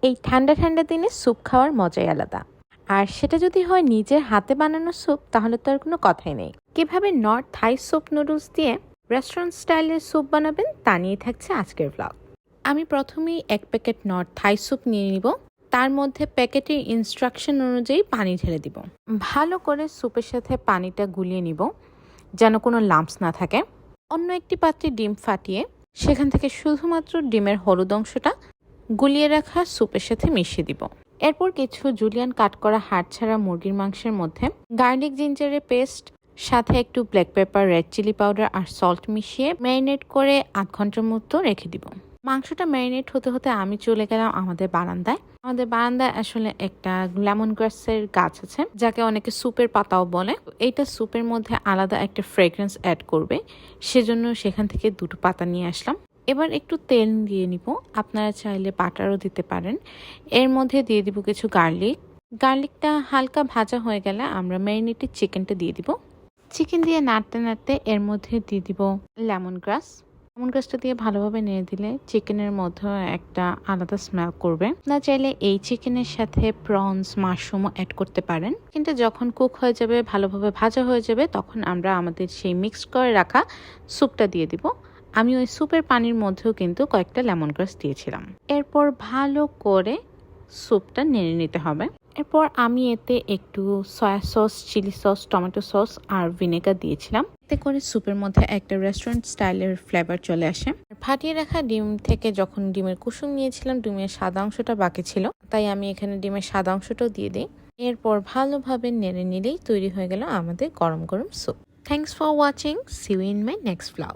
এই ঠান্ডা ঠান্ডা দিনে স্যুপ খাওয়ার মজাই আলাদা। আর সেটা যদি হয় নিজের হাতে বানানো স্যুপ, তাহলে তো আর কোনো কথাই নেই। কিভাবে নর্থ থাই স্যুপ নুডলস দিয়ে রেস্টুরেন্ট স্টাইলের স্যুপ বানাবেন তা নিয়ে থাকছে আজকের ব্লগ। আমি প্রথমেই 1 প্যাকেট নর্থ থাই স্যুপ নিয়ে নিব। তার মধ্যে প্যাকেটের ইনস্ট্রাকশন অনুযায়ী পানি ঢেলে দিব। ভালো করে স্যুপের সাথে পানিটা গুলিয়ে নিব, যেন কোনো লাম্পস না থাকে। অন্য একটি পাত্রে ডিম ফাটিয়ে সেখান থেকে শুধুমাত্র ডিমের হলুদ অংশটা গুলিয়ে রাখা স্যুপের সাথে মিশিয়ে দিব। এরপর কিছু জুলিয়ান কাট করা হাড় ছাড়া মুরগির মাংসের মধ্যে গার্লিক জিঞ্জারের পেস্ট, সাথে একটু black pepper, red chilli powder আর সল্ট মিশিয়ে ম্যারিনেট করে 8 ঘন্টার মতো রেখে দিব। মাংসটা ম্যারিনেট হতে হতে আমি চলে গেলাম আমাদের বারান্দায়। আমাদের বারান্দায় আসলে একটা লেমন গ্রাসের গাছ আছে, যাকে অনেকে স্যুপের পাতাও বলে। এইটা স্যুপের মধ্যে আলাদা একটা ফ্রেগ্রেন্স অ্যাড করবে, সেজন্য সেখান থেকে 2টো পাতা নিয়ে আসলাম। এবার একটু তেল দিয়ে নিব, আপনারা চাইলে বাটারও দিতে পারেন। এর মধ্যে দিয়ে দিব কিছু গার্লিকটা হালকা ভাজা হয়ে গেলে আমরা ম্যারিনেটেড চিকেনটা দিয়ে দিব। চিকেন দিয়ে নাড়তে নাড়তে এর মধ্যে দিয়ে দিব লেমন গ্রাসটা দিয়ে ভালোভাবে নেড়ে দিলে চিকেনের মধ্যে একটা আলাদা স্মেল করবে। না চাইলে এই চিকেনের সাথে প্রনস, মাশরুমও অ্যাড করতে পারেন, কিন্তু যখন কুক হয়ে যাবে, ভালোভাবে ভাজা হয়ে যাবে, তখন আমরা আমাদের সেই মিক্স করে রাখা স্যুপটা দিয়ে দিব। আমি ওই স্যুপের পানির মধ্যেও কিন্তু কয়েকটা লেমন গ্রাস দিয়েছিলাম। এরপর ভালো করে স্যুপটা নেড়ে নিতে হবে। এরপর আমি এতে একটু soya sauce, chilli sauce, tomato sauce আর ভিনেগার দিয়েছিলাম। এতে করে স্যুপের মধ্যে একটা রেস্টুরেন্ট স্টাইলের ফ্লেভার চলে আসে। ফাটিয়ে রাখা ডিম থেকে যখন ডিমের কুসুম নিয়েছিলাম, ডিমের সাদা অংশটা বাকি ছিল, তাই আমি এখানে ডিমের সাদা অংশটাও দিয়ে দিই। এরপর ভালোভাবে নেড়ে নিলেই তৈরি হয়ে গেল আমাদের গরম গরম soup. Thanks for watching. See you in my next blog.